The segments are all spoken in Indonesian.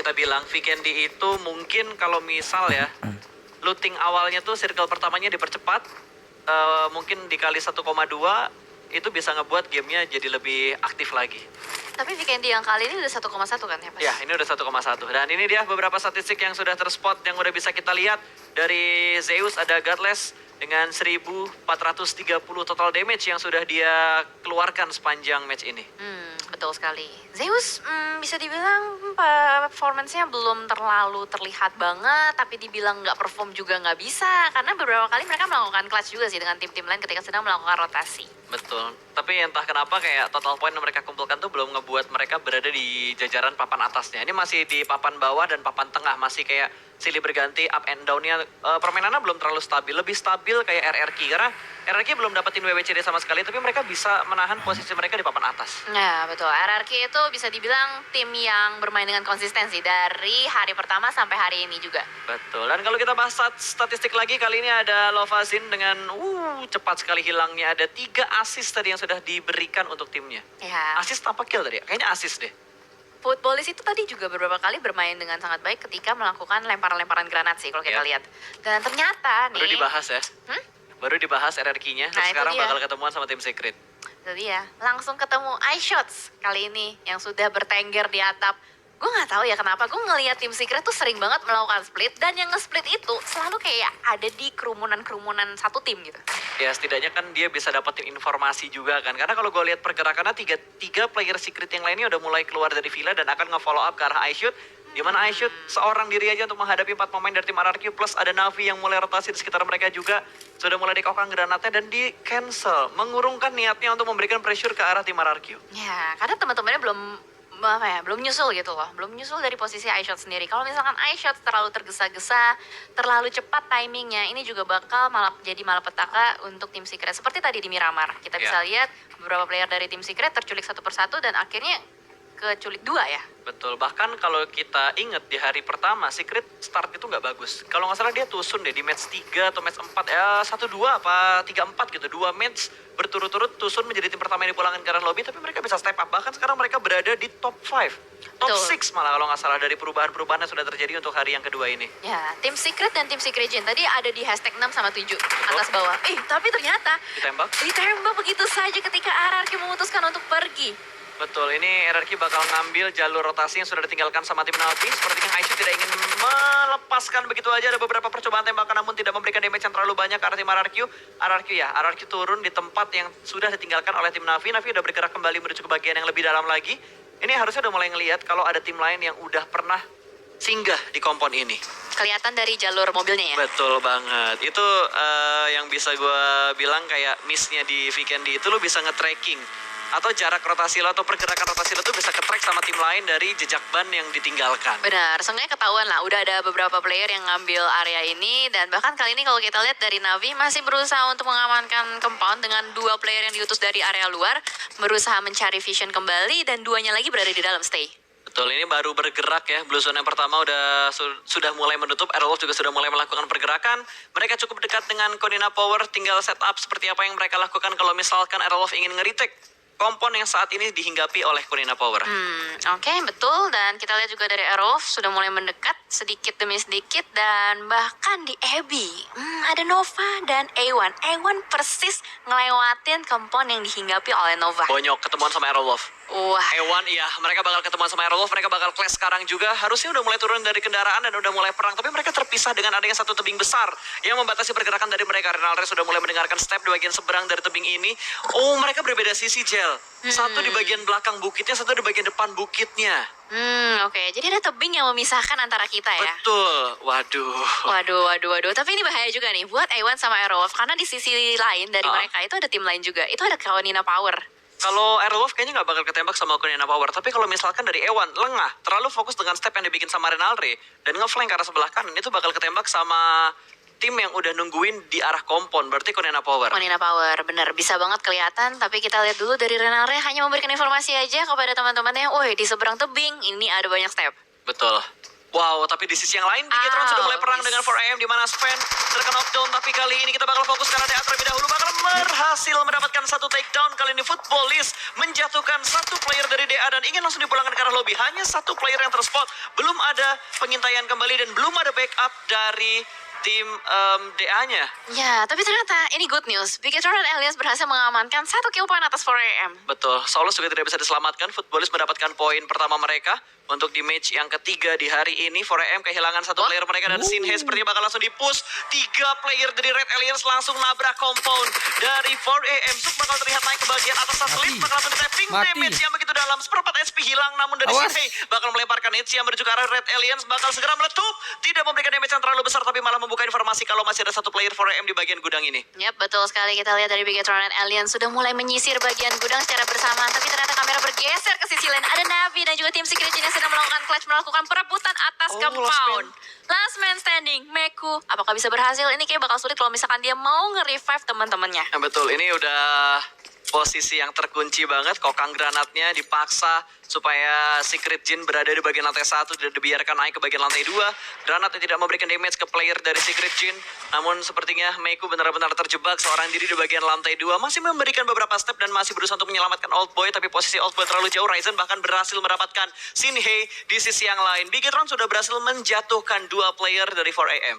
kita bilang, Vikendi itu mungkin kalau misal ya, looting awalnya tuh circle pertamanya dipercepat, mungkin dikali 1,2, itu bisa ngebuat gamenya jadi lebih aktif lagi. Tapi Vikendi yang kali ini udah 1,1 kan ya Mas? Ya, ini udah 1,1. Dan ini dia beberapa statistik yang sudah terspot yang udah bisa kita lihat. Dari Zeus ada Godless dengan 1430 total damage yang sudah dia keluarkan sepanjang match ini. Betul sekali. Zeus bisa dibilang performance-nya belum terlalu terlihat banget, tapi dibilang nggak perform juga nggak bisa. Karena beberapa kali mereka melakukan clutch juga sih dengan tim-tim lain ketika sedang melakukan rotasi. Betul. Tapi entah kenapa kayak total point yang mereka kumpulkan tuh belum ngebuat mereka berada di jajaran papan atasnya. Ini masih di papan bawah dan papan tengah. Masih kayak silih berganti up and down-nya. Permainannya belum terlalu stabil. Lebih stabil kayak RRQ. Karena RRQ belum dapetin WWCD sama sekali. Tapi mereka bisa menahan posisi mereka di papan atas. Nah betul, RRQ itu bisa dibilang tim yang bermain dengan konsistensi dari hari pertama sampai hari ini juga. Betul. Dan kalau kita bahas statistik lagi, kali ini ada Lovazin dengan cepat sekali hilangnya. Ada 3 assist tadi yang sudah diberikan untuk timnya. Ya. Assist apa kill tadi? Kayaknya assist deh. Footballis itu tadi juga beberapa kali bermain dengan sangat baik ketika melakukan lemparan-lemparan granat sih kalau kita lihat. Dan ternyata nih... Baru dibahas ya. Baru dibahas RRQ-nya. Nah, sekarang itu dia. bakal ketemuan sama tim Secret. Itu dia, langsung ketemu iShots kali ini yang sudah bertengger di atap. Gue nggak tahu ya kenapa, gue ngelihat tim Secret tuh sering banget melakukan split, dan yang nge-split itu selalu kayak ada di kerumunan-kerumunan satu tim gitu. Ya setidaknya kan dia bisa dapetin informasi juga kan. Karena kalau gue lihat pergerakannya tiga player Secret yang lainnya udah mulai keluar dari villa dan akan nge-follow up ke arah iShoot. Di mana iShoot seorang diri aja untuk menghadapi 4 pemain dari tim RRQ, plus ada Navi yang mulai rotasi di sekitar mereka juga. Sudah mulai dikokang granatnya dan di cancel, mengurungkan niatnya untuk memberikan pressure ke arah tim RRQ. Ya, karena teman-temannya belum nyusul gitu loh, belum nyusul dari posisi iShot sendiri. Kalau misalkan iShot terlalu tergesa-gesa, terlalu cepat timingnya, ini juga bakal jadi malapetaka untuk tim Secret. Seperti tadi di Miramar, kita bisa lihat beberapa player dari tim Secret terculik satu persatu dan akhirnya keculik 2 ya. Betul, bahkan kalau kita ingat di hari pertama Secret start itu nggak bagus. Kalau nggak salah dia tusun deh di match 3 atau match 4, 1-2 apa 3-4 gitu. 2 match berturut-turut tusun menjadi tim pertama yang dipulangkan ke arah lobby, tapi mereka bisa step up. Bahkan sekarang mereka berada di top 5, top 6 malah kalau nggak salah dari perubahan-perubahan yang sudah terjadi untuk hari yang kedua ini. Ya, tim Secret dan tim Secret Gen tadi ada di hashtag 6 sama 7 atas bawah. Tapi ternyata ditembak begitu saja ketika RRQ memutuskan untuk pergi. Betul, ini RRQ bakal ngambil jalur rotasi yang sudah ditinggalkan sama tim Navi. Sepertinya iShoot tidak ingin melepaskan begitu aja. Ada beberapa percobaan tembakan namun tidak memberikan damage yang terlalu banyak ke arah tim RRQ. RRQ turun di tempat yang sudah ditinggalkan oleh tim Navi. Navi udah bergerak kembali menuju ke bagian yang lebih dalam lagi. Ini harusnya udah mulai ngelihat kalau ada tim lain yang udah pernah singgah di kompon ini. Kelihatan dari jalur mobilnya ya? Betul banget. Itu yang bisa gue bilang kayak miss-nya di Vikendi itu lo bisa nge-tracking. Atau jarak rotasi lo atau pergerakan rotasi lo tuh bisa ke-track sama tim lain dari jejak ban yang ditinggalkan. Benar, seenggaknya ketahuan lah. Udah ada beberapa player yang ngambil area ini. Dan bahkan kali ini kalau kita lihat dari Navi masih berusaha untuk mengamankan compound dengan 2 player yang diutus dari area luar. Berusaha mencari vision kembali dan 2-nya lagi berada di dalam stay. Betul, ini baru bergerak ya. Blue Zone yang pertama sudah mulai menutup. Aerolov juga sudah mulai melakukan pergerakan. Mereka cukup dekat dengan Konina Power. Tinggal setup seperti apa yang mereka lakukan kalau misalkan Aerolov ingin nge-retake kompon yang saat ini dihinggapi oleh Konina Power. Oke, betul. Dan kita lihat juga dari Aerolov sudah mulai mendekat sedikit demi sedikit. Dan bahkan di Abby, ada Nova dan A1. A1 persis ngelewatin kompon yang dihinggapi oleh Nova. Bonyok ketemuan sama Aerolov. Wah. Ewan, iya, mereka bakal ketemuan sama Aerolov, mereka bakal clash sekarang juga. Harusnya udah mulai turun dari kendaraan dan udah mulai perang, tapi mereka terpisah dengan adanya satu tebing besar yang membatasi pergerakan dari mereka. Renalre sudah mulai mendengarkan step di bagian seberang dari tebing ini. Mereka berbeda sisi, Jel. Satu di bagian belakang bukitnya, satu di bagian depan bukitnya. Oke. Jadi ada tebing yang memisahkan antara kita ya? Betul. Waduh. Tapi ini bahaya juga nih buat A1 sama Aerolov, karena di sisi lain dari mereka itu ada tim lain juga. Itu ada Konina Power. Kalau Aerolov kayaknya nggak bakal ketembak sama Konina Power. Tapi kalau misalkan dari Ewan lengah, terlalu fokus dengan step yang dibikin sama Renalre dan ngeflank ke arah sebelah kanan, itu bakal ketembak sama tim yang udah nungguin di arah kompon. Berarti Konina Power. Konina Power, bener. Bisa banget kelihatan. Tapi kita lihat dulu dari Renalre hanya memberikan informasi aja kepada teman-temannya. Woi, di seberang tebing ini ada banyak step. Betul. Wow, tapi di sisi yang lain, Bigetron sudah mulai perang dengan 4AM di mana Sven terkena knockdown. Tapi kali ini kita bakal fokus karena DA terlebih dahulu bakal berhasil mendapatkan satu takedown. Kali ini Footballist menjatuhkan satu player dari DA dan ingin langsung dipulangkan ke arah lobby. Hanya satu player yang terspot, belum ada pengintaian kembali dan belum ada backup dari tim DA-nya. Ya, tapi ternyata ini good news. Bigetron dan Alias berhasil mengamankan satu kill point atas 4AM. Betul, Solus juga tidak bisa diselamatkan. Footballist mendapatkan poin pertama mereka untuk di match yang ketiga di hari ini. 4AM kehilangan satu player mereka dan Sinhe sepertinya bakal langsung di-push. 3 player dari Red Aliens langsung nabrak compound dari 4AM. Suk bakal terlihat naik ke bagian atas satelit, bakal langsung di-tapping. Damage yang begitu dalam, seperempat HP hilang, namun dari Sinhe bakal melemparkan hits yang menuju ke arah Red Aliens, bakal segera meletup. Tidak memberikan damage yang terlalu besar, tapi malah membuka informasi kalau masih ada satu player 4AM di bagian gudang ini. Yap, betul sekali. Kita lihat dari Bigetron dan Alien sudah mulai menyisir bagian gudang secara bersamaan. Tapi ternyata kamera bergeser ke sisi lain. Ada Navi dan juga tim Secret Jin yang sedang melakukan clutch, melakukan perebutan atas compound. Last man standing, Meku. Apakah bisa berhasil? Ini kayak bakal sulit kalau misalkan dia mau nge-revive teman-temannya. Nah, betul, ini udah posisi yang terkunci banget. Kokang granatnya dipaksa supaya Secret Jin berada di bagian lantai 1, tidak dibiarkan naik ke bagian lantai 2. Granatnya tidak memberikan damage ke player dari Secret Jin. Namun sepertinya Meku benar-benar terjebak seorang diri di bagian lantai 2. Masih memberikan beberapa step dan masih berusaha untuk menyelamatkan Old Boy. Tapi posisi Old Boy terlalu jauh. Ryzen bahkan berhasil mendapatkan Sinhe di sisi yang lain. Bigetron sudah berhasil menjatuhkan 2 player dari 4AM.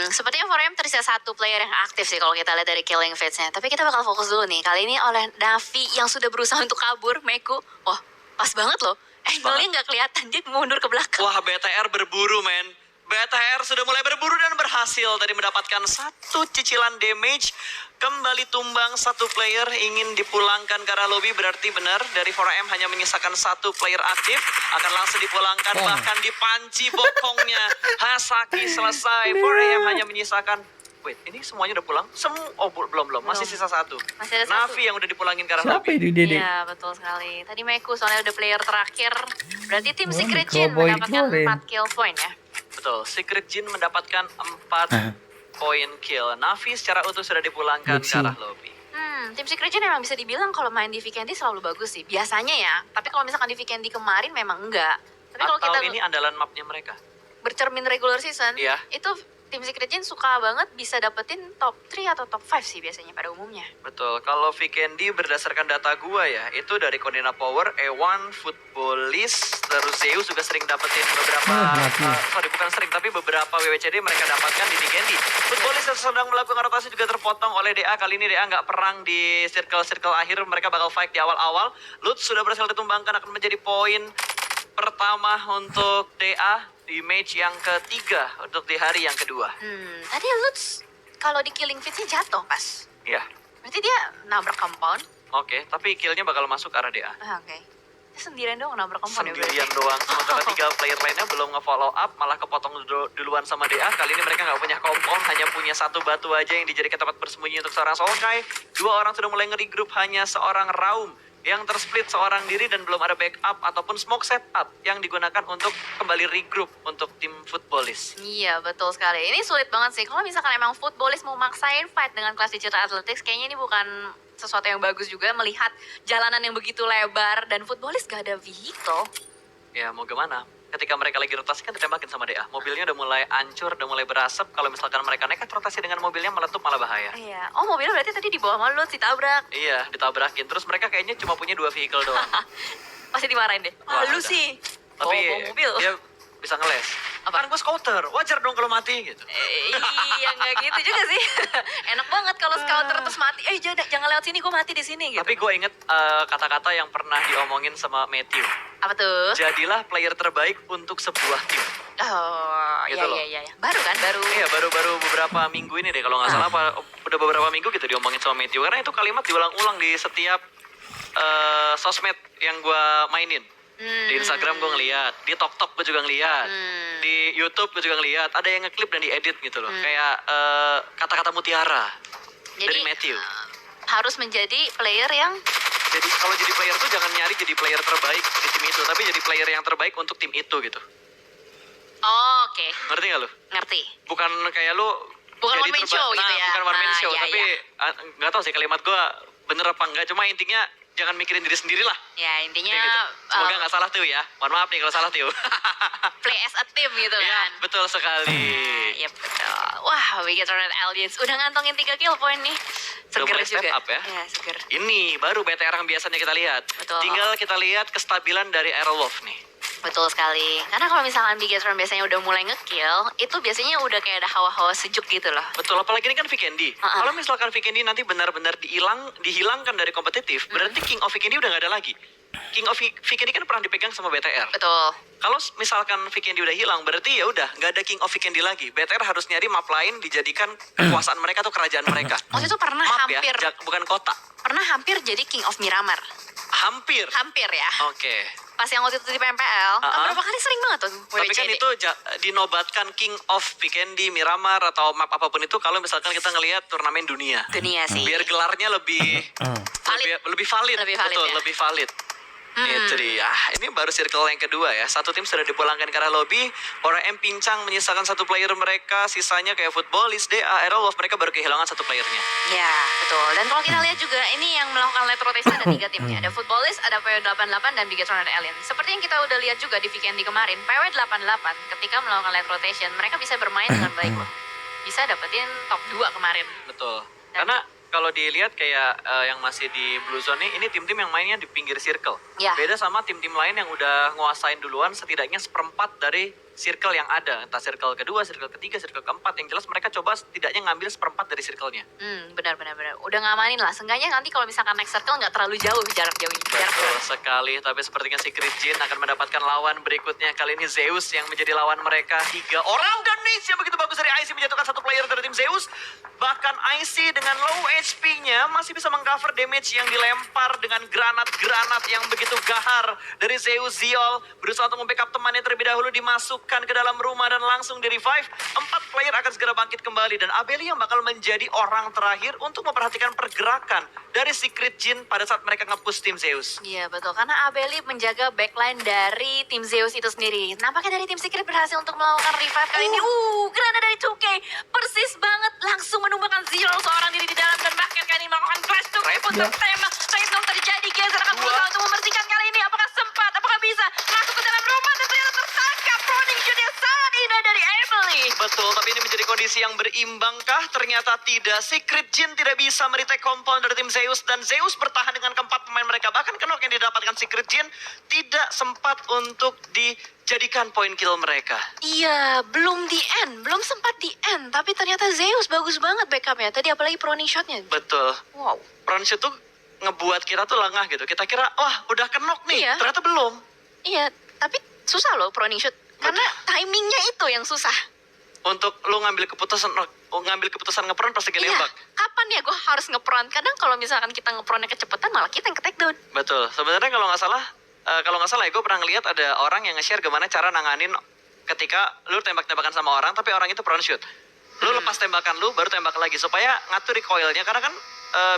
Sepertinya 4AM tersisa satu player yang aktif sih kalau kita lihat dari killing feeds-nya. Tapi kita bakal fokus dulu nih. Kali ini oleh Navi yang sudah berusaha untuk kabur, Meku. Wah, pas banget loh. Angle-nya nggak kelihatan, dia mundur ke belakang. Wah, BTR berburu, men. BTR sudah mulai berburu dan berhasil tadi mendapatkan satu cicilan damage. Kembali tumbang satu player, ingin dipulangkan ke arah lobby. Berarti benar dari 4AM hanya menyisakan satu player aktif. Akan langsung dipulangkan, bahkan dipanci bokongnya. Hasaki selesai. 4AM hanya menyisakan, wait, ini semuanya udah pulang? Belum. Masih sisa satu. Masih ada satu. Navi yang udah dipulangin ke arah Siapa lobby. itu Dede? Iya, betul sekali. Tadi Meku soalnya udah player terakhir. Berarti tim Wah, Secret Cowboy Jin mendapatkan kemarin. 4 kill point ya. Betul, Secret Jin mendapatkan 4 poin kill. Navi secara utuh sudah dipulangkan ke arah lobby. Tim Secret Jin memang bisa dibilang kalau main di Vikendi selalu bagus sih. Biasanya ya. Tapi kalau misalkan di Vikendi kemarin memang enggak. Tapi kalau Atau kita ini andalan mapnya mereka. bercermin regular season, Iya. itu tim Secret Jin suka banget bisa dapetin top 3 atau top 5 sih biasanya pada umumnya. Betul, kalau Vikendi berdasarkan data gua ya, itu dari Konina Power, E1, Footballist, terus Zeus juga sering dapetin beberapa, bukan sering, tapi beberapa WWCD mereka dapatkan di Vikendi. Footballist yang sedang melakukan rotasi juga terpotong oleh DA. Kali ini DA nggak perang di circle-circle akhir, mereka bakal fight di awal-awal. Lutz sudah berhasil ditumbangkan, akan menjadi poin pertama untuk DA di match yang ketiga untuk di hari yang kedua. Tadi Lutz kalau di killing feeds-nya jatuh pas. Iya, Berarti dia nabrak compound. oke, tapi killnya bakal masuk ke arah DA. Oke. Dia sendirian doang nabrak compound ya berarti. Sendirian doang, sementara 3 player lainnya belum nge-follow up, malah kepotong duluan sama DA. Kali ini mereka nggak punya compound, hanya punya satu batu aja yang dijadikan tempat bersembunyi untuk seorang Solkai. 2 orang sudah mulai nge-regroup, hanya seorang Raum yang tersplit seorang diri dan belum ada backup ataupun smoke setup yang digunakan untuk kembali regroup untuk tim Footballist. Iya, betul sekali. Ini sulit banget sih. Kalau misalkan emang Footballist mau maksain fight dengan kelas digital athletics, kayaknya ini bukan sesuatu yang bagus juga melihat jalanan yang begitu lebar dan Footballist gak ada vehicle. Ya mau gimana? Ketika mereka lagi rotasi kan ditembakin sama DA. Mobilnya udah mulai hancur, udah mulai berasap. Kalau misalkan mereka nekat rotasi dengan mobilnya meletup malah bahaya. Iya. Oh, mobilnya berarti tadi di bawah sama lu ditabrak. Iya, ditabrakin. Terus mereka kayaknya cuma punya 2 vehicle doang. Pasti dimarahin deh. Wah, Lu udah. sih. Tapi Bawa mobil. dia bisa ngeles. Apa? Kan gue scouter, wajar dong kalau mati gitu. Iya, nggak gitu juga sih. Enak banget kalau scouter terus mati. Jangan lewat sini, gue mati di sini gitu. Tapi gue inget kata-kata yang pernah diomongin sama Matthew. Apa tuh? Jadilah player terbaik untuk sebuah tim. Oh, Gitu loh. iya. Baru kan, baru. Iya, baru beberapa minggu ini deh kalau nggak salah udah beberapa minggu gitu diomongin sama Matthew. Karena itu kalimat diulang-ulang di setiap sosmed yang gue mainin. Di Instagram gue ngeliat, di TokTok gue juga ngeliat, di YouTube gue juga ngeliat. Ada yang ngeklip dan diedit gitu loh. Kayak kata-kata mutiara dari Matthew. Harus menjadi player yang Jadi kalau jadi player tuh jangan nyari jadi player terbaik di tim itu, tapi jadi player yang terbaik untuk tim itu gitu. oke. Ngerti gak lu? Ngerti. Bukan kayak lu Bukan jadi one man show gitu ya. Bukan one man Nah, show, iya, tapi iya. nggak tahu sih kalimat gue bener apa enggak. Cuma intinya jangan mikirin diri sendiri lah. Ya intinya Kayak gitu. Semoga nggak salah tuh ya. Mohon maaf nih kalau salah tuh. play as a team gitu Ya, kan. betul sekali. Iya betul. Wah, Bigetron dan Aliens udah ngantongin 3 kill point nih. Udah Seger mulai step juga. up ya. Iya, seger. Ini baru BTR yang biasanya kita lihat. Betul. Tinggal kita lihat kestabilan dari Aerolov nih. Betul sekali. Karena kalau misalkan Bigetron biasanya udah mulai nge-kill, itu biasanya udah kayak ada hawa-hawa sejuk gitu loh. Betul, apalagi ini kan Vikendi. Kalau misalkan Vikendi nanti benar-benar dihilangkan dari kompetitif, berarti King of Vikendi udah nggak ada lagi. King of Vikendi kan pernah dipegang sama BTR. Betul. Kalau misalkan Vikendi udah hilang, berarti ya udah nggak ada King of Vikendi lagi. BTR harus nyari map lain dijadikan kekuasaan mereka atau kerajaan mereka. Waktu itu pernah Map hampir, ya, bukan kota. pernah hampir jadi King of Miramar. Hampir. Hampir ya. Oke. Pas yang waktu itu di PMPL, kan berapa kali sering banget tuh Tapi kan WWCD. itu dinobatkan King of Vikendi, Miramar atau map apapun itu kalau misalkan kita ngelihat turnamen dunia. Dunia sih. Biar gelarnya lebih lebih valid. Lebih valid, Betul, ya. lebih valid. Itu dia. Ini baru circle yang kedua ya. Satu tim sudah dipulangkan ke arah lobby. Para M pincang menyisakan satu player mereka. Sisanya kayak Footballis, DA, Aerolov. Mereka baru kehilangan satu playernya. Ya, betul. Dan kalau kita lihat juga, ini yang melakukan late rotation ada 3 timnya. Ada Footballis, ada PW88, dan Bigetron dan Alien. Seperti yang kita udah lihat juga di Vikendi kemarin, PW88 ketika melakukan late rotation, mereka bisa bermain dengan baik loh. Bisa dapetin top 2 kemarin. Betul. Karena kalau dilihat kayak yang masih di Blue Zone ini tim-tim yang mainnya di pinggir circle. Ya. Beda sama tim-tim lain yang udah nguasain duluan setidaknya seperempat dari circle yang ada. Entah circle kedua, circle ketiga, circle keempat. Yang jelas mereka coba setidaknya ngambil seperempat dari circle-nya. Benar. Udah ngamanin lah. Seenggaknya nanti kalau misalkan next circle nggak terlalu jauh jarak jauhnya. Betul sekali, tapi sepertinya Secret Jin akan mendapatkan lawan berikutnya. Kali ini Zeus yang menjadi lawan mereka. 3 orang dan Niche yang begitu bagus dari IC menjatuhkan satu player dari tim Zeus. Bahkan IC dengan low HP-nya masih bisa mengcover damage yang dilempar dengan granat-granat yang begitu gahar dari Zeus. Ziol berusaha untuk membackup temannya terlebih dahulu, dimasukkan ke dalam rumah dan langsung di-revive. 4 player akan segera bangkit kembali dan Abeli yang bakal menjadi orang terakhir untuk memperhatikan pergerakan dari Secret Jin pada saat mereka nge-push tim Zeus. Iya betul, karena Abeli menjaga backline dari tim Zeus itu sendiri. Nampaknya dari tim Secret berhasil untuk melakukan revive kali ini. Granat dari 2K, persis banget, langsung menumbangkan Zero seorang diri di dalam, dan bahkan kali ini melakukan clash 2K pun tertembak. Trade belum terjadi, Gezer akan berusaha untuk membersihkan kali ini. Apakah sempat, apakah bisa masuk ke dalam rumah, dan ternyata tersangka. Prodigy yang sangat indah dari Abeli. Betul, tapi ini menjadi kondisi yang berimbangkah? Ternyata tidak. Secret Jin tidak bisa meretake compound dari tim Zeus, dan Zeus bertahan dengan keempat pemain mereka. Bahkan knock yang didapatkan Secret Jin tidak sempat untuk dijadikan point kill mereka. Iya, belum di end, belum sempat di end. Tapi ternyata Zeus bagus banget backupnya. Tadi apalagi proning shotnya. Betul. Wow. Front shoot tuh ngebuat kita tuh lengah gitu. Kita kira, wah udah kenok nih. Iya. Ternyata belum. Iya, tapi susah loh proning shoot. Karena timingnya itu yang susah. Untuk lu ngambil keputusan ngepron pas lagi Iya, nembak. kapan ya gue harus ngepron? Kadang kalau misalkan kita ngepronnya kecepatan, malah kita yang ke take down. Betul. Sebenarnya kalau nggak salah ya gue pernah ngeliat ada orang yang nge-share gimana cara nanganin ketika lu tembak-tembakan sama orang tapi orang itu front shoot. Lu lepas tembakan lu baru tembak lagi supaya ngatur recoilnya, karena kan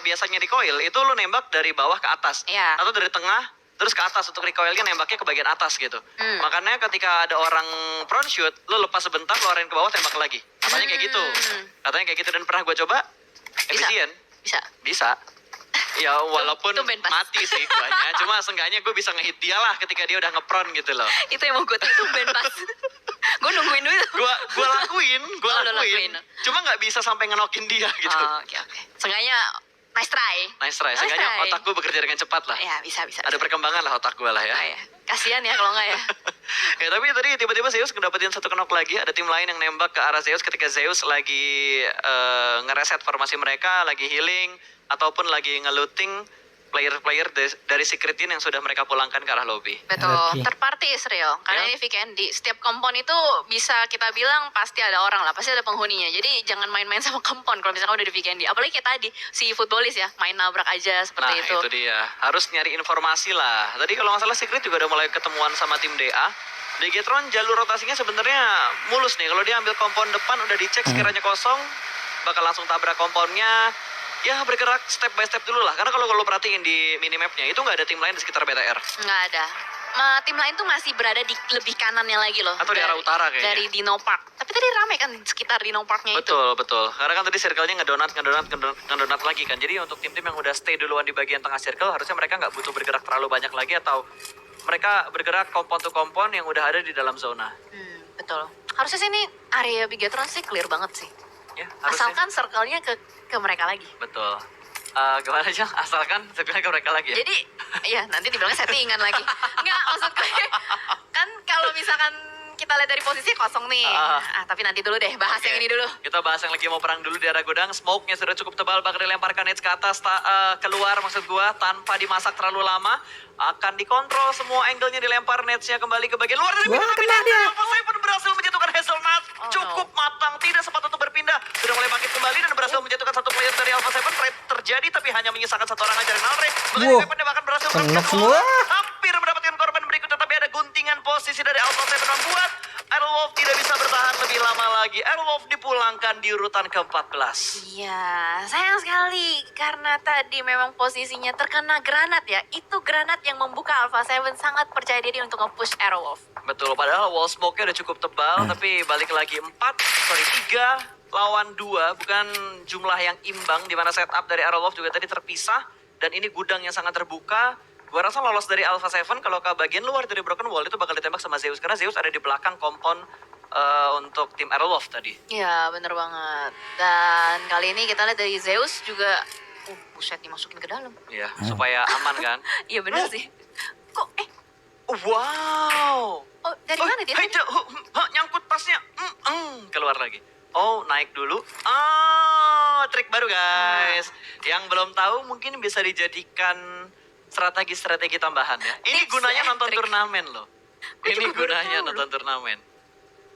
biasanya recoil itu lu nembak dari bawah ke atas Iya. atau dari tengah terus ke atas. Untuk recoilnya nembaknya ke bagian atas gitu. Makanya ketika ada orang front shoot, lu lepas sebentar, keluarin ke bawah, tembak lagi. Katanya kayak gitu. Katanya kayak gitu, dan pernah gue coba. Efisien. Bisa. Ya walaupun Itu band pas. mati sih guanya. Cuma seenggaknya gue bisa ngehit dia lah ketika dia udah ngepron gitu loh. Itu yang mau gue tuh, itu band pas. Gue nungguin dulu. Gue lakuin. Oh, lo lakuin. Cuma nggak bisa sampai ngenokin dia gitu. Oke. Seenggaknya nice try. Nice try. Nice Seenggaknya try. otak gue bekerja dengan cepat lah. Ya, bisa. Ada perkembangan lah otak gue lah ya. Oh, ya. Kasian ya kalau enggak ya. Ya tapi tadi tiba-tiba Zeus ngedapetin satu knock lagi. Ada tim lain yang nembak ke arah Zeus ketika Zeus lagi ngereset formasi mereka, lagi healing ataupun lagi ngelooting player-player dari Secret Jin yang sudah mereka pulangkan ke arah lobby. Betul, Oke. terparty Israel. Karena Ya. ini Vikendi, setiap kompon itu bisa kita bilang pasti ada orang lah, pasti ada penghuninya. Jadi jangan main-main sama kompon kalau misalkan udah di Vikendi. Apalagi kayak tadi, si Footballis ya, main nabrak aja seperti Nah itu. itu dia, harus nyari informasi lah. Tadi kalau nggak salah Secret juga udah mulai ketemuan sama tim DA. Bigetron jalur rotasinya sebenarnya mulus nih. Kalau dia ambil kompon depan udah dicek sekiranya kosong, bakal langsung tabrak komponnya. Ya bergerak step by step dulu lah. Karena kalau lo perhatiin di minimapnya itu nggak ada tim lain di sekitar BTR. Nggak ada. Tim lain tuh masih berada di lebih kanannya lagi loh. Atau di arah utara kayaknya. Dari Dino Park. Tapi tadi rame kan sekitar Dino Parknya itu. Betul. Karena kan tadi circle-nya ngedonat lagi kan. Jadi untuk tim-tim yang udah stay duluan di bagian tengah circle, harusnya mereka nggak butuh bergerak terlalu banyak lagi atau mereka bergerak kompon to kompon yang udah ada di dalam zona. Betul. Harusnya sih ini area Bigatron sih clear banget sih. Ya, harusnya. Asalkan circle-nya ke mereka lagi. Betul. Gimana aja? Asalkan circle-nya ke mereka lagi ya? Jadi, ya nanti dibilangnya settingan lagi. Enggak, maksud gue kan kalau misalkan kita lihat dari posisi kosong nih. Tapi nanti dulu deh, bahas yang ini dulu. Kita bahas yang lagi mau perang dulu di area gudang. Smoke-nya sudah cukup tebal, bakal dilemparkan nades ke atas, keluar maksud gua, tanpa dimasak terlalu lama. Akan dikontrol, semua angle-nya dilempar, nades-nya kembali ke bagian luar. Wah, kena dia. Saya pun berhasil menjatuhkan Hazelnut. Cukup matang, tidak sempat untuk berpindah. Sudah mulai bangkit kembali dan berhasil menjatuhkan satu player dari Alpha 7. Trade terjadi, tapi hanya menyisakan satu orang aja. Nalre, mengenai bahkan berhasil Senok semua. hampir mendapatkan korban berikutnya, tapi ada guntingan posisi dari Alpha 7 membuat Airwolf tidak bisa bertahan lebih lama lagi. Airwolf dipulangkan di urutan ke-14. Iya, sayang sekali karena tadi memang posisinya terkena granat ya. Itu granat yang membuka Alpha 7 sangat percaya diri untuk nge-push Airwolf. Betul, padahal wall smoke-nya udah cukup tebal, tapi balik lagi 3 lawan 2, bukan jumlah yang imbang, di mana setup dari Airwolf juga tadi terpisah, dan ini gudang yang sangat terbuka. Gua rasa lolos dari Alpha 7 kalau ke bagian luar dari Broken Wall itu bakal ditembak sama Zeus, karena Zeus ada di belakang kompon untuk tim Airwolf tadi. Iya, bener banget. Dan kali ini kita lihat dari Zeus juga, buset dimasukin ke dalam. Iya, supaya aman kan. Iya bener sih. Kok, Wow. dari mana dia? Hei, nyangkut pasnya. Keluar lagi. Oh, naik dulu. Trik baru guys. Yang belum tahu mungkin bisa dijadikan strategi tambahan ya. Ini Tips gunanya and nonton trick. turnamen loh. Gua Ini juga baru gunanya tahu nonton turnamen.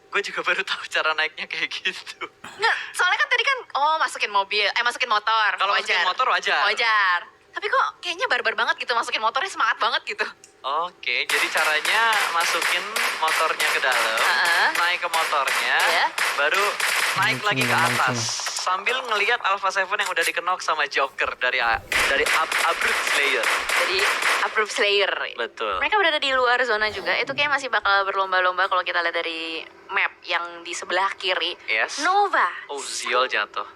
Gue juga baru tahu cara naiknya kayak gitu. Nggak, soalnya kan tadi kan, masukin motor. Kalau masukin motor wajar. Wajar. Tapi kok kayaknya barbar banget gitu, masukin motornya semangat banget gitu. Oke, jadi caranya masukin motornya ke dalam, naik ke motornya, baru naik lagi ke atas. Sambil ngelihat Alpha 7 yang udah dikenok sama Joker dari Abrupt Slayer. Jadi Abrupt Slayer. Betul. Mereka berada di luar zona juga. Itu kayak masih bakal berlomba-lomba kalau kita lihat dari map yang di sebelah kiri. Yes. Nova. Oh, Ziol jatuh.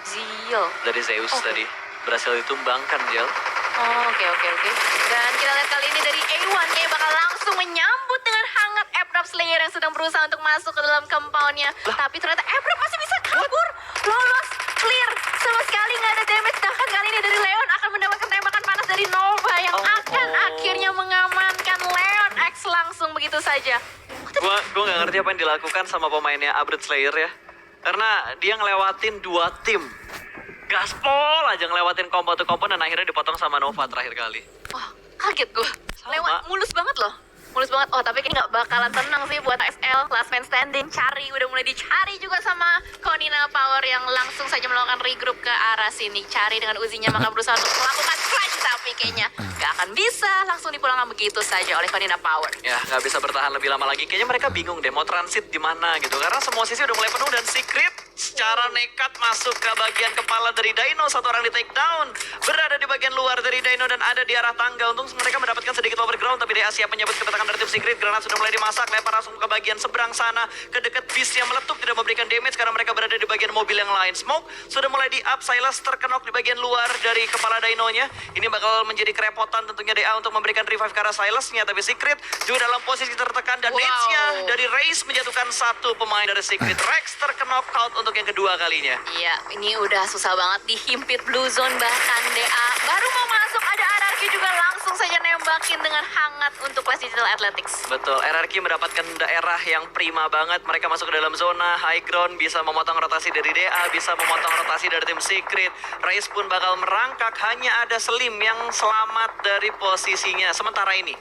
Zio. Dari Zeus Oke. tadi. Berhasil ditumbangkan, Ziol. Oke. Dan kita lihat kali ini dari A1 kayak bakal langsung menyambut dengan hangat Abrupt Slayer yang sedang berusaha untuk masuk ke dalam compound-nya. Tapi ternyata Abrupt masih bisa kabur. Lolos, clear. Sama sekali nggak ada damage. Bahkan kali ini dari Leon akan mendapatkan tembakan panas dari Nova yang akan akhirnya mengamankan Leon X langsung begitu saja. Gua nggak ngerti apa yang dilakukan sama pemainnya Abrupt Slayer ya. Karena dia ngelewatin 2 tim. Gaspol aja ngelewatin combo to combo dan akhirnya dipotong sama Nova terakhir kali. Wah, kaget gue. Sama. Lewat mulus banget loh. Mulus banget. Tapi ini nggak bakalan tenang sih buat XL. Last man standing. Udah mulai dicari juga sama Konina Power yang langsung saja melakukan regroup ke arah sini. Cari dengan Uzinya maka berusaha untuk melakukan flash. Tapi kayaknya nggak akan bisa. Langsung dipulangkan begitu saja oleh Konina Power. Ya, nggak bisa bertahan lebih lama lagi. Kayaknya mereka bingung deh mau transit di mana gitu. Karena semua sisi udah mulai penuh dan Secret secara nekat masuk ke bagian kepala dari Dino. Satu orang di take down. Berada di bagian luar dari Dino dan ada di arah tangga. Untung mereka mendapatkan sedikit overground. Tapi DA siap menyambut kedatangan dari tim Secret. Granat sudah mulai dimasak. Lempar langsung ke bagian seberang sana. Ke dekat bis yang meletup. Tidak memberikan damage karena mereka berada di bagian mobil yang lain. Smoke sudah mulai di up. Silas terkenok di bagian luar dari kepala Dino-nya. Ini bakal menjadi kerepotan tentunya DA untuk memberikan revive ke arah Silasnya. Tapi Secret juga dalam posisi tertekan. Dan nades-nya dari Raze menjatuhkan satu pemain dari Secret. Rex terkenok out untuk yang kedua kalinya. Iya, ini udah susah banget dihimpit blue zone. Bahkan DA baru mau masuk ada RRQ juga langsung saja nembakin dengan hangat untuk Clash Digital Athletics. Betul, RRQ mendapatkan daerah yang prima banget. Mereka masuk ke dalam zona high ground, bisa memotong rotasi dari DA, bisa memotong rotasi dari tim Secret. Raze pun bakal merangkak, hanya ada Slim yang selamat dari posisinya sementara ini.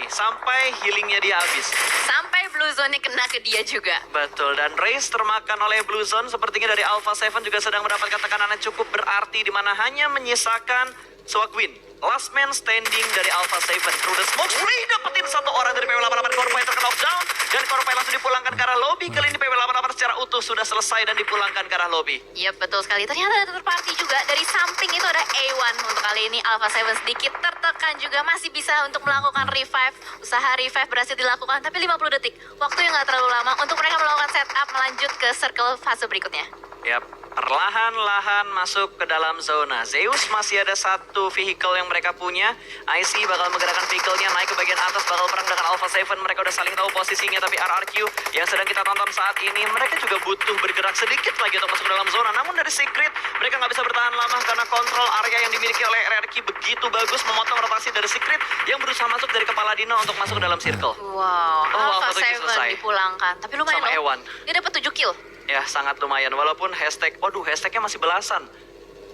Sampai healingnya dia habis. Sampai blue zone-nya kena ke dia juga. Betul, dan Raze termakan oleh Blue Zone. Sepertinya dari Alpha 7 juga sedang mendapatkan tekanan yang cukup berarti, di mana hanya menyisakan Swagwin, last man standing dari Alpha 7. Through the smoke, dapetin satu orang dari PW88. Korpai terkena down, dan Korpai langsung dipulangkan ke arah lobby. Kali ini PW88 secara utuh sudah selesai dan dipulangkan ke arah lobby. Iya betul sekali. Ternyata ada third party juga. Dari samping itu ada A1. Untuk kali ini Alpha 7 sedikit tertekan bahkan juga masih bisa untuk melakukan revive. Usaha revive berhasil dilakukan, tapi 50 detik. Waktu yang nggak terlalu lama untuk mereka melakukan setup melanjut ke circle fase berikutnya. Yap, perlahan-lahan masuk ke dalam zona. Zeus masih ada satu vehicle yang mereka punya. IC bakal menggerakkan vehicle-nya naik ke bagian atas, bakal perang dengan Alpha 7. Mereka udah saling tahu posisinya, tapi RRQ yang sedang kita tonton saat ini, mereka juga butuh bergerak sedikit lagi untuk masuk ke dalam zona. Namun dari Secret, mereka nggak bisa bertahan lama karena kontrol area yang dimiliki oleh RRQ begitu bagus, memotong rotasi dari Secret yang berusaha masuk dari kepala Dino untuk masuk ke dalam circle. Wow, Alpha Alpha 7 selesai. 7 dipulangkan. Tapi lumayan Sama loh. Ewan. Dia dapat 7 kill. Ya, sangat lumayan. Walaupun hashtagnya masih belasan.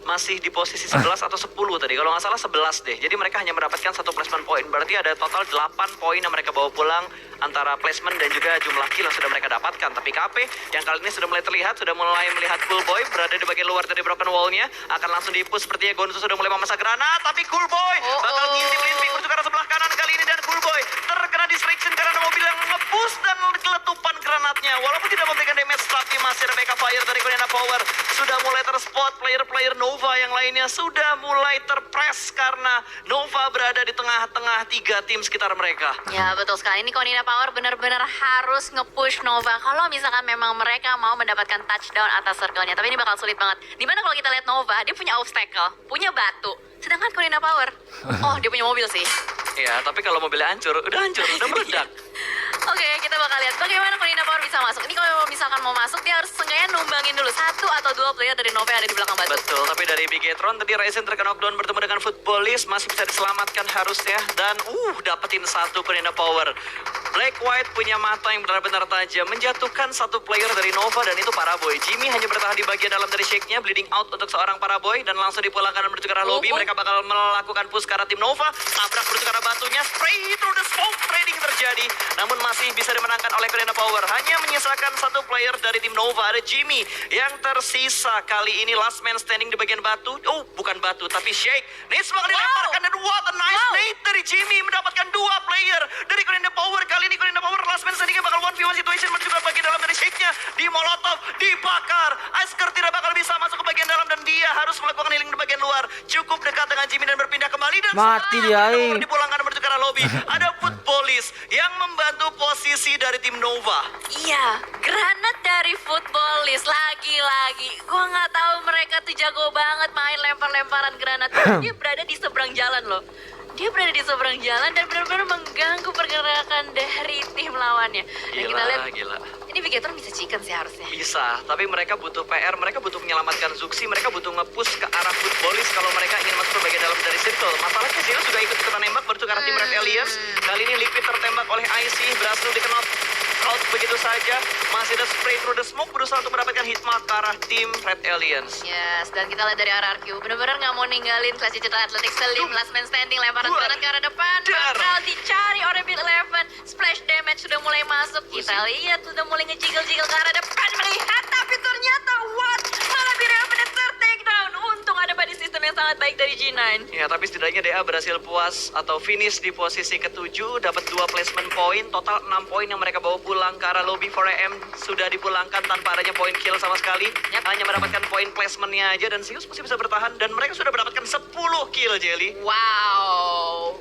Masih di posisi 11 atau 10 tadi. Kalau nggak salah 11 deh. Jadi mereka hanya mendapatkan satu placement point. Berarti ada total 8 poin yang mereka bawa pulang antara placement dan juga jumlah kill yang sudah mereka dapatkan. Tapi KP yang kali ini sudah mulai terlihat, sudah mulai melihat Cool Boy berada di bagian luar dari broken wall-nya. Akan langsung di-push sepertinya Gonzo sudah mulai memasang granat. Tapi Cool Boy bakal ngintip Limpik menuju ke arah sebelah kanan kali ini. Dan Cool Boy terkena distraction karena ada mobil yang nge-push dan keletupan granatnya. Walaupun tidak memberikan damage, tapi masih ada backup fire dari Corina Power. Sudah mulai terspot player-player Nova yang lainnya sudah mulai terpress karena Nova berada di tengah-tengah 3 tim sekitar mereka. Ya betul sekali, ini Konina Power benar-benar harus nge-push Nova kalau misalkan memang mereka mau mendapatkan touchdown atas circle-nya. Tapi ini bakal sulit banget. Dimana kalau kita lihat Nova, dia punya obstacle, punya batu. Sedangkan Konina Power, dia punya mobil sih. Ya, tapi kalau mobilnya hancur, udah meledak. Oke, kita bakal lihat bagaimana Konina Power bisa masuk. Ini kalau misalkan mau masuk, dia harus seenggaknya numbangin dulu 1 atau 2 player dari Nova yang ada di belakang batu. Betul, tapi dari Bigetron tadi Ryzen terkena knockdown bertemu dengan Footballis masih bisa diselamatkan harusnya. Dan dapetin satu Konina Power. Black White punya mata yang benar-benar tajam, menjatuhkan satu player dari Nova dan itu Paraboy. Jimmy hanya bertahan di bagian dalam dari shake-nya, bleeding out untuk seorang Paraboy dan langsung dipulangkan menuju ke arah lobby. Mereka bakal melakukan push ke arah tim Nova, tabrak menuju ke arah batunya, spray through the smoke, trading terjadi. Namun masih bisa dimenangkan oleh Corina Power. Hanya menyisakan satu player dari tim Nova, ada Jimmy yang tersisa. Kali ini last man standing di bagian batu. Bukan batu, tapi shake. Nades bakal dilemparkan dan what a nice nade dari Jimmy mendapatkan 2 player dari Corina Power. Kali ini Corina Power last man standing bakal 1v1 situation menuju ke bagian dalam dari shake-nya. Di molotov, dibakar. Asker tidak bakal bisa masuk ke bagian dalam dan dia harus melakukan healing di bagian luar. Cukup dekat dengan Jimmy dan berpindah kembali dan Mati dia, dipulangkan menuju ke arah lobby. Ada Footballis yang membantu posisi dari tim Nova. Iya, granat dari Footballis lagi-lagi. Gua nggak tahu mereka tuh jago banget main lempar-lemparan granat. Dia berada di seberang jalan loh. Dia berada di seberang jalan dan benar-benar mengganggu pergerakan dari tim lawannya. Dan kita lihat, Gila. ini Bigetron bisa chicken sih harusnya. Bisa, tapi mereka butuh PR, mereka butuh menyelamatkan Zuxi, mereka butuh nge-push ke arah Footballis kalau mereka ingin masuk ke bagian dalam dari circle. Masalahnya Zeus juga ikut-ikutan nembak menuju ke arah tim Red Aliens. Kali ini Liquid tertembak oleh IC, berhasil dikenal out begitu saja. Masih ada spray through the smoke, berusaha untuk mendapatkan hitmark ke arah tim Red Aliens. Yes, dan kita lihat dari RRQ, benar-benar nggak mau ninggalin Class Digital Athletics Slim, last man standing, lemparan granat ke arah depan, bakal dicari oleh Big Eleven, splash damage sudah mulai masuk, kita lihat sudah mulai ngejiggle-jiggle ke arah depan, melihat, tapi ternyata what? Malah Big Eleven yang ter-takedown, untung ada body system yang sangat baik dari G9. Ya, tapi setidaknya DA berhasil puas atau finish di posisi ke-7, dapat 2 placement point, total 6 poin yang mereka bawa pulang ke arah lobby 4AM sudah dipulangkan tanpa adanya poin kill sama sekali. Hanya mendapatkan poin placementnya aja dan Zeus masih bisa bertahan dan mereka sudah mendapatkan 10 kill, Jelly. Wow,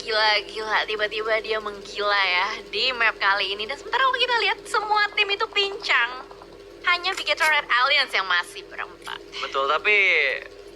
gila. Tiba-tiba dia menggila ya di map kali ini. Dan sementara kalau kita lihat semua tim itu pincang. Hanya Bigetron Red Alliance yang masih berempat. Betul, tapi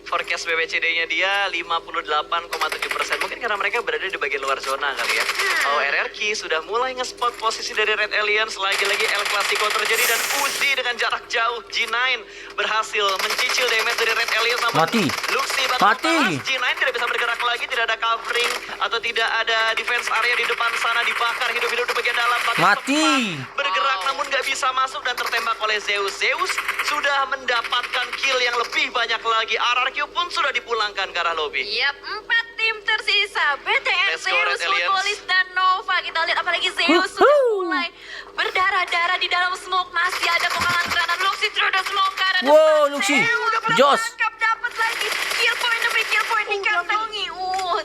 forecast BBCD-nya dia 58,7%. Mungkin karena mereka berada di bagian luar zona kali ya. Oh, RRQ sudah mulai nge-spot posisi dari Red Aliens. Lagi-lagi El Clasico terjadi dan Uzi dengan jarak jauh G9 berhasil mencicil damage dari Red Aliens. Mati. Luxi Mati. G9 tidak bisa bergerak lagi, tidak ada covering atau tidak ada defense area di depan sana, dibakar hidup-hidup di bagian dalam. Mati. Bergerak namun nggak bisa masuk dan tertembak oleh Zeus. Zeus sudah mendapatkan kill yang lebih banyak lagi. RRQ pun sudah dipulangkan ke arah lobby. Yap, 4 tim tersisa. BTN, Let's go, Red Zeus, Aliens. Footballis, dan Nova. Kita lihat apalagi Zeus sudah mulai berdarah-darah di dalam smoke. Masih ada kokalan granat. Luxi through the smoke ke arah Wow, depan. Luxi. Zeus berhasil Jos. tangkap, dapat lagi. Kill point demi kill point dikantongi.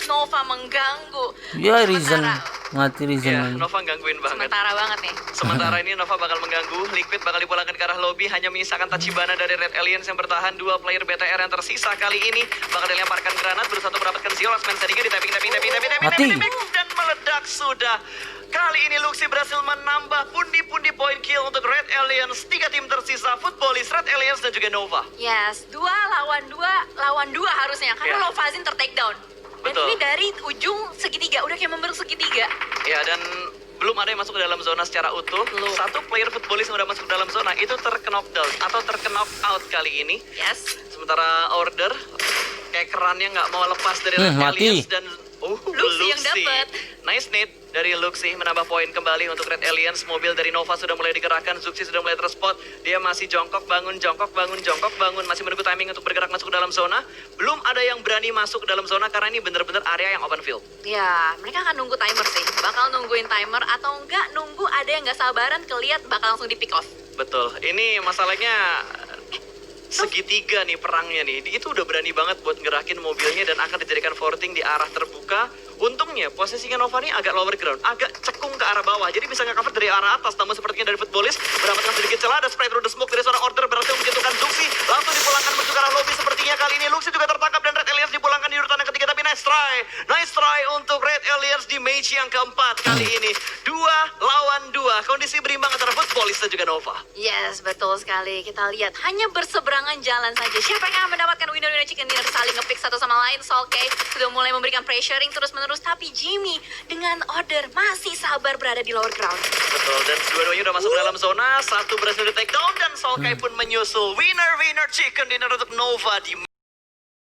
Nova mengganggu. Ya, Ryzen. Mati Rizal Ya, lagi. Nova gangguin banget. Sementara banget nih. Sementara ini Nova bakal mengganggu, Liquid bakal dipulangkan ke arah lobby, hanya menyisakan Tachibana dari Red Aliens yang bertahan. Dua player BTR yang tersisa kali ini bakal dilemparkan granat, berusaha untuk mendapatkan Zio. Last Man Standing-nya di tapping, Mati. dan meledak sudah. Kali ini Luxi berhasil menambah pundi-pundi poin kill untuk Red Aliens. 3 tim tersisa, Footballist, Red Aliens, dan juga Nova. Yes, 2 lawan 2 harusnya karena Ya. Lovazin ter-take down. Dan Betul. ini dari ujung segitiga, udah kayak membentuk segitiga. Ya, dan belum ada yang masuk ke dalam zona secara utuh. Belum. Satu player Footballist yang udah masuk ke dalam zona itu terknockdown atau terknock-out kali ini. Yes. Sementara Order kayak kerannya nggak mau lepas dari Red mati. Aliens dan Luxi yang dapet. Nice nade dari Luxi menambah poin kembali untuk Red Aliens. Mobil dari Nova sudah mulai digerakkan, Zuxi sudah mulai terspot. Dia masih jongkok bangun, masih menunggu timing untuk bergerak masuk ke dalam zona. Belum ada yang berani masuk ke dalam zona karena ini benar-benar area yang open field. Ya, mereka akan nunggu timer sih. Bakal nungguin timer atau enggak nunggu ada yang nggak sabaran keliat bakal langsung di pick off. Betul. Ini masalahnya segitiga nih perangnya nih. Itu udah berani banget buat ngerakin mobilnya dan akan dijadikan forting di arah terbuka. Untungnya posisinya Nova nih agak lower ground, agak cekung ke arah bawah. Jadi bisa nge-cover dari arah atas. Namun sepertinya dari Footballist mendapatkan sedikit celah. Ada spray through the smoke dari seorang Order berhasil menjatuhkan Zuxi. Langsung dipulangkan menuju ke arah lobby. Sepertinya kali ini Luxi juga tertangkap dan Red Aliens dipulangkan di urutan yang ketiga. Tapi nice try. Nice try untuk Red Aliens di match yang keempat kali ini. 2 lawan 2. Kondisi berimbang antara Footballist dan juga Nova. Yes, betul sekali. Kita lihat hanya berseberangan jalan saja. Siapa yang akan mendapatkan winner-winner chicken dinner saling nge-pick satu sama lain. Soul K sudah mulai memberikan pressuring terus-menerus. Tapi Jimmy dengan Order masih sabar berada di lower ground. Betul, dan dua-duanya udah masuk ke dalam zona. Satu berhasil di take down dan Soul Kai pun menyusul. Winner chicken dinner untuk Nova di